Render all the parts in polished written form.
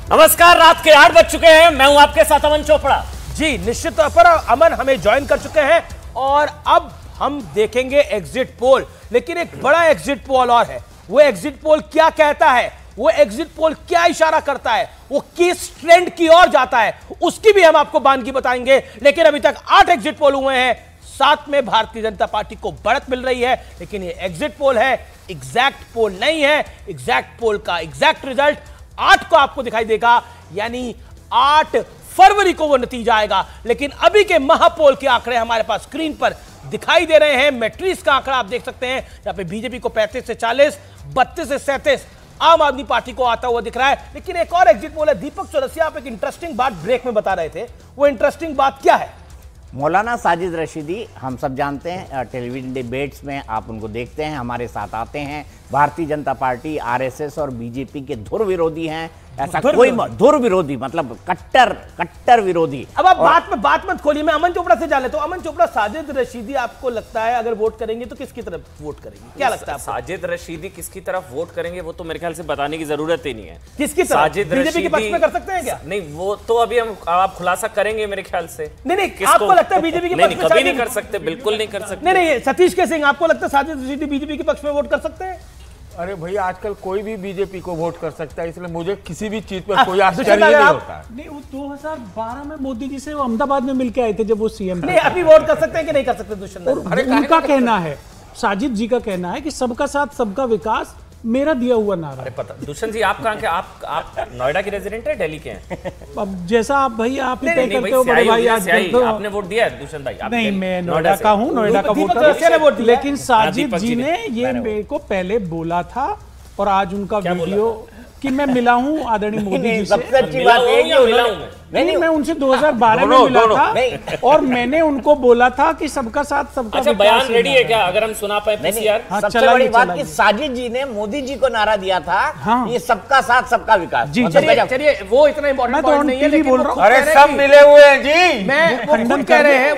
नमस्कार, रात के 8 बज चुके हैं। मैं हूं आपके साथ अमन चोपड़ा। जी, निश्चित तौर पर अमन हमें ज्वाइन कर चुके हैं और अब हम देखेंगे एग्जिट पोल। लेकिन एक बड़ा एग्जिट पोल और है। वो एग्जिट पोल क्या कहता है, वो एग्जिट पोल क्या इशारा करता है, वो किस ट्रेंड की ओर जाता है, उसकी भी हम आपको बानगी बताएंगे। लेकिन अभी तक 8 एग्जिट पोल हुए हैं, 7 में भारतीय जनता पार्टी को बढ़त मिल रही है। लेकिन ये एग्जिट पोल है, एग्जैक्ट पोल नहीं है। एग्जैक्ट पोल का एग्जैक्ट रिजल्ट 8 को आपको दिखाई देगा, यानी 8 फरवरी को वो नतीजा आएगा। लेकिन अभी के महापोल के आंकड़े हमारे पास स्क्रीन पर दिखाई दे रहे हैं। मैट्रिक्स का आंकड़ा आप देख सकते हैं, यहां पे बीजेपी को 35 से 40, 32 से 37 आम आदमी पार्टी को आता हुआ दिख रहा है। लेकिन एक और एग्जिट पोल है। दीपक चौरसिया, आप एक इंटरेस्टिंग बात ब्रेक में बता रहे थे, वो इंटरेस्टिंग बात क्या है? मौलाना साजिद रशीदी, हम सब जानते हैं, टेलीविजन डिबेट्स में आप उनको देखते हैं, हमारे साथ आते हैं। भारतीय जनता पार्टी, आरएसएस और बीजेपी के धुर विरोधी हैं। ऐसा कोई धुर विरोधी मतलब कट्टर विरोधी। अब आप बात मत खोलिए, मैं अमन चोपड़ा से जाने तो अमन चोपड़ा, साजिद रशीदी आपको लगता है अगर वोट करेंगे तो किसकी तरफ वोट करेंगे? क्या लगता है? साजिद रशीदी किसकी तरफ वोट करेंगे वो तो मेरे ख्याल से बताने की जरूरत ही नहीं है। किसकी तरफ? साजिद बीजेपी के पक्ष में कर सकते हैं क्या? नहीं, वो तो अभी हम आप खुलासा करेंगे मेरे ख्याल से। नहीं, आपको लगता है बीजेपी के पक्ष में? कभी नहीं कर सकते, बिल्कुल नहीं कर सकते। नहीं, सतीश के सिंह, आपको लगता है साजिद रशीदी बीजेपी के पक्ष में वोट कर सकते हैं? अरे भैया, आजकल कोई भी बीजेपी को वोट कर सकता है, इसलिए मुझे किसी भी चीज पर कोई आश्चर्य नहीं होता। नहीं, वो 2012 में मोदी जी से वो अहमदाबाद में मिलके आए थे जब वो सीएम थे। नहीं, अभी वोट कर सकते हैं कि नहीं कर सकते? दुष्यंत, उनका कहना है, साजिद जी का कहना है कि सबका साथ सबका विकास मेरा दिया हुआ नारा। अरे पता, दुष्यंत जी आप कहाँ के? आप नोएडा के रेजिडेंट है, दिल्ली के हैं? अब जैसा आप भाई आप ही तय करते हो बड़े भाई। आज आपने वोट दिया है दुष्यंत भाई? नहीं, मैं नोएडा का हूँ, नोएडा का वोटर। लेकिन साजिद जी ने ये मेरे को पहले बोला था और आज उनका वीडियो कि मैं मिला हूं आदरणीय मोदी जी से। सबसे अच्छी बात है नहीं, मैं उनसे 2012 में मिला था और मैंने उनको बोला था कि सबका साथ सबका अच्छा, बयान रेडी है क्या? अगर हम सुना पाए पीसीआर। सबसे बड़ी बात कि साजिद जी ने मोदी जी को नारा दिया था, ये सबका साथ सबका विकास। जी, चलिए, वो इतना इंपॉर्टेंट पॉइंट नहीं है, लेकिन अरे सब मिले हुए हैं जी। मैं वो खुद कह रहे हैं,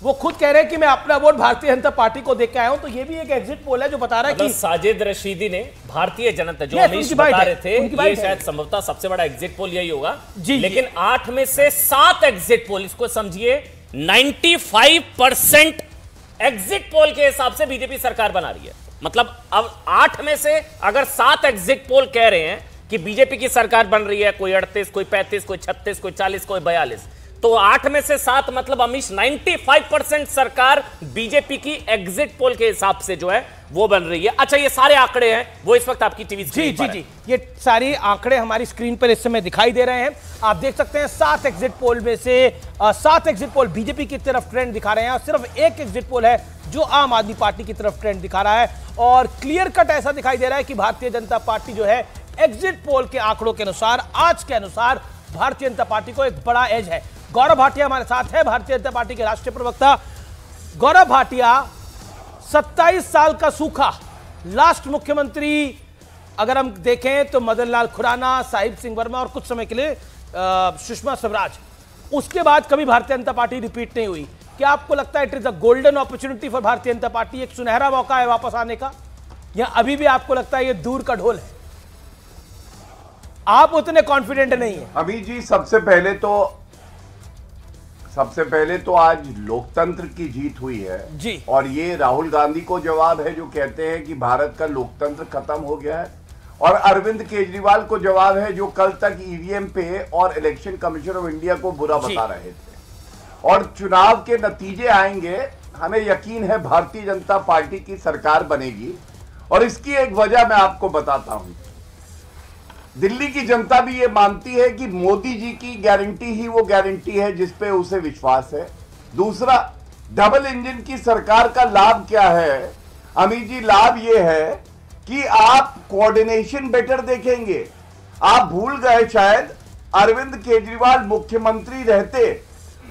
वो खुद कह रहे हैं कि मैं अपना वोट भारतीय जनता पार्टी को देके आया हूं। तो ये भी एक एग्जिट पोल है जो बता रहा है कि साजिद रशीदी ने भारतीय जनता, जो अमीश बता रहे थे, ये शायद संभवतः सबसे बड़ा एग्जिट पोल यही होगा। लेकिन 8 में से 7 एग्जिट पोल, इसको समझिए 95% एग्जिट पोल के हिसाब से बीजेपी सरकार बना रही है। मतलब अब 8 में से अगर 7 एग्जिट पोल कह रहे हैं कि बीजेपी की सरकार बन रही है, कोई 38, कोई 35, कोई 36, कोई 40, कोई 42, तो 8 में से 7 मतलब अमीश 95% सरकार बीजेपी की एग्जिट पोल के हिसाब से जो है वो बन रही है। अच्छा, ये सारे आंकड़े हैं वो इस वक्त आपकी टीवी स्क्रीन पर जी, ये सारे आंकड़े हमारी स्क्रीन पर इस समय दिखाई दे रहे हैं। आप देख सकते हैं 7 एग्जिट पोल में से 7 एग्जिट पोल बीजेपी की तरफ ट्रेंड दिखा रहे हैं और सिर्फ एक एग्जिट पोल है जो आम आदमी पार्टी की तरफ ट्रेंड दिखा रहा है। और क्लियर कट ऐसा दिखाई दे रहा है कि भारतीय जनता पार्टी जो है एग्जिट पोल के आंकड़ों के अनुसार, आज के अनुसार भारतीय जनता पार्टी को एक बड़ा एज है। गौरव भाटिया हमारे साथ है, भारतीय जनता पार्टी के राष्ट्रीय प्रवक्ता। गौरव भाटिया, 27 साल का सूखा, लास्ट मुख्यमंत्री अगर हम देखें तो मदन लाल खुराना, साहिब सिंह वर्मा और कुछ समय के लिए सुषमा स्वराज, उसके बाद कभी भारतीय जनता पार्टी रिपीट नहीं हुई। क्या आपको लगता है it is a golden opportunity for Bharatiya Janata party, एक सुनहरा मौका है वापस आने का, या अभी भी आपको लगता है ये दूर का ढोल है? आप उतने कॉन्फिडेंट नहीं है? अभी जी, सबसे पहले तो आज लोकतंत्र की जीत हुई है जी। और ये राहुल गांधी को जवाब है जो कहते हैं कि भारत का लोकतंत्र खत्म हो गया है, और अरविंद केजरीवाल को जवाब है जो कल तक ईवीएम पे और इलेक्शन कमीशन ऑफ इंडिया को बुरा बता रहे थे। और चुनाव के नतीजे आएंगे, हमें यकीन है भारतीय जनता पार्टी की सरकार बनेगी। और इसकी एक वजह मैं आपको बताता हूं। दिल्ली की जनता भी ये मानती है कि मोदी जी की गारंटी ही वो गारंटी है जिस पे उसे विश्वास है। दूसरा, डबल इंजन की सरकार का लाभ क्या है अमित जी? लाभ ये है कि आप कोऑर्डिनेशन बेटर देखेंगे। आप भूल गए शायद, अरविंद केजरीवाल मुख्यमंत्री रहते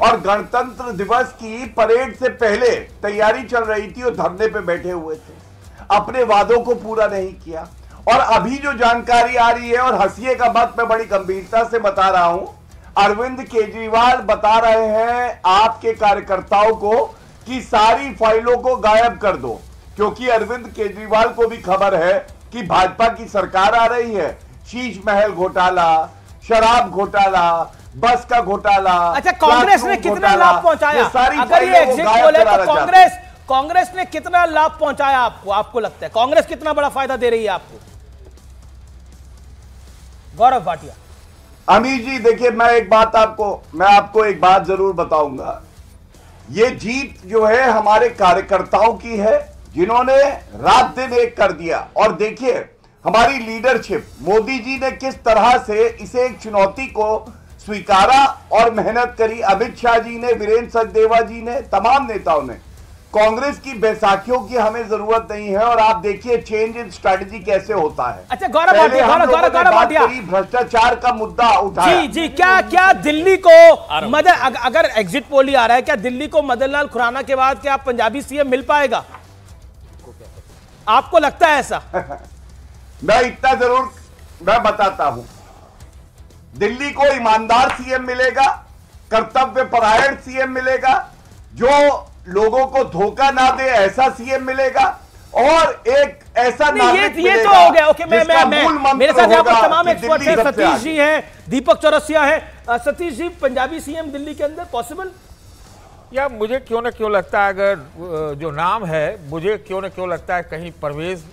और गणतंत्र दिवस की परेड से पहले तैयारी चल रही थी और धरने पे बैठे हुए थे, अपने वादों को पूरा नहीं किया। और अभी जो जानकारी आ रही है, और हंसिएगा मत, मैं बड़ी गंभीरता से बता रहा हूं, अरविंद केजरीवाल बता रहे हैं आपके कार्यकर्ताओं को कि सारी फाइलों को गायब कर दो, क्योंकि अरविंद केजरीवाल को भी खबर है कि भाजपा की सरकार आ रही है। शीश महल घोटाला, शराब घोटाला, बस का घोटाला। अच्छा, कांग्रेस ने कितना लाभ पहुंचाया? अगर ये एग्जिट पोल है तो कांग्रेस ने कितना लाभ पहुंचाया आपको लगता है कांग्रेस कितना बड़ा फायदा दे रही है आपको? गौरव भाटिया। अमीर जी देखिए, मैं आपको एक बात जरूर बताऊंगा। ये जीत जो है हमारे कार्यकर्ताओं की है, जिन्होंने रात दिन एक कर दिया। और देखिए हमारी लीडरशिप, मोदी जी ने किस तरह से इसे एक चुनौती को स्वीकारा और मेहनत करी। अमित शाह जी ने, वीरेंद्र सचदेवा जी ने, तमाम नेताओं ने। कांग्रेस की बैसाखियों की हमें जरूरत नहीं है। और आप देखिए चेंज इन स्ट्रेटजी कैसे होता है। अच्छा गौरव भाटिया, भ्रष्टाचार का मुद्दा उठाया। जी, क्या दिल्ली को अगर एग्जिट पोल ही आ रहा है, क्या दिल्ली को मदन लाल खुराना के बाद क्या पंजाबी सीएम मिल पाएगा? आपको लगता है ऐसा? मैं इतना जरूर मैं बताता हूं, दिल्ली को ईमानदार सीएम मिलेगा, कर्तव्य परायण सीएम मिलेगा, जो लोगों को धोखा ना दे ऐसा सीएम मिलेगा, और एक ऐसा नागरिक ये तो हो गया। ओके, मैं मेरे साथ यहाँ पर तमाम एक्सपर्ट हैं, सतीश जी हैं, दीपक चौरसिया हैं। सतीश जी, पंजाबी सीएम दिल्ली के अंदर पॉसिबल? या मुझे क्यों ना क्यों लगता है, अगर जो नाम है, मुझे क्यों ना क्यों लगता है कहीं परवेज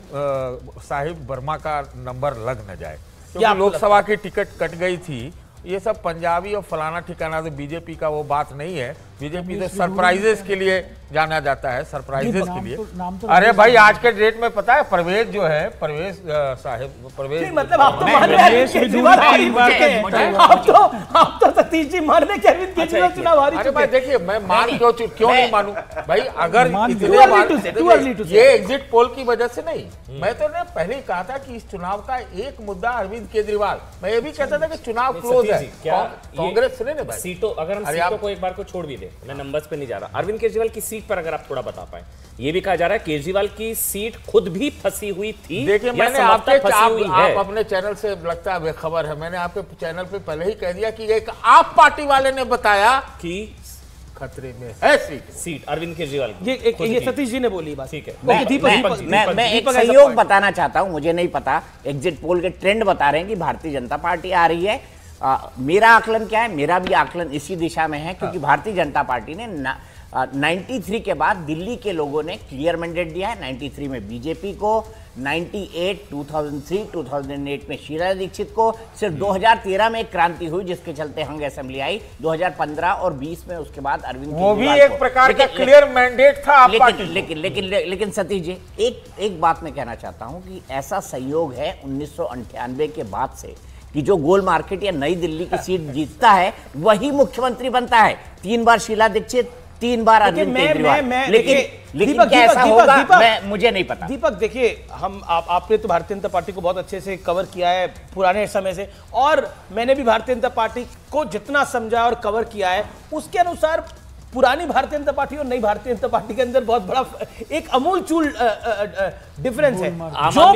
साहिब वर्मा का नंबर लग न जाए, क्योंकि लोकसभा की टिकट कट गई थी। ये सब पंजाबी और फलाना ठिकाना तो बीजेपी का वो बात नहीं है। बीजेपी तो सरप्राइजेस के लिए जाना जाता है, सरप्राइजेस के लिए। अरे भाई आज के डेट में पता है परवेज जो है, परवेज साहिब, परवेज मतलब आप तो मान रहे आप तो सतीश जी मान रहे अरविंद केजरीवाल चुनाव हारी चुके हैं। भाई देखिए, मैं क्यों नहीं मानूं भाई? अगर ये एग्जिट पोल की वजह से नहीं, मैं तो पहले ही कहा था कि इस चुनाव का एक मुद्दा अरविंद केजरीवाल, मैं ये भी कहता था कि चुनाव क्लोज है। कांग्रेस ने भाई सीटों, अगर हम सीटों को एक बार को छोड़ भी दे, मैं नंबर्स पे नहीं जा रहा, अरविंद केजरीवाल की सीट पर अगर आप थोड़ा बता पाए। ये भी कहा जा रहा है केजरीवाल की सीट खुद भी फंसी हुई थी। देखिए, मैंने आप अपने चैनल से लगता है बेखबर है, मैंने आपके चैनल पे पहले ही कह दिया कि एक आप पार्टी वाले ने बताया कि खतरे में है सीट अरविंद केजरीवाल की। ये सतीश जी ने बोली बात, ठीक है। मैं एक सहयोग बताना चाहता हूं, मुझे नहीं पता, एग्जिट पोल के ट्रेंड बता रहे हैं कि भारतीय जनता पार्टी आ रही है। मेरा आकलन क्या है? मेरा भी आकलन इसी दिशा में है, क्योंकि भारतीय जनता पार्टी ने 93 के बाद दिल्ली के लोगों ने क्लियर मैंडेट दिया है। 93 में बीजेपी को, 98, 2003, 2008 में शीला दीक्षित को, सिर्फ 2013 में एक क्रांति हुई जिसके चलते हंग असेंबली आई, 2015 और 20 में उसके बाद अरविंद वो भी एक प्रकार का क्लियर मैंडेट था। लेकिन सतीश जी, एक बात मैं कहना चाहता हूं कि ऐसा संयोग है 1998 के बाद से कि जो गोल मार्केट या नई दिल्ली की सीट जीतता है वही मुख्यमंत्री बनता है। 3 बार शीला दीक्षित, 3 बार अरविंद केजरीवाल। लेकिन क्या ऐसा होगा मुझे नहीं पता। दीपक देखिए, आपने तो भारतीय जनता पार्टी को बहुत अच्छे से कवर किया है पुराने समय से, और मैंने भी भारतीय जनता पार्टी को जितना समझा और कवर किया है उसके अनुसार पुरानी भारतीय जनता पार्टी और नई भारतीय जनता पार्टी के अंदर बहुत बड़ा एक अमूलचूल डिफरेंस है। जो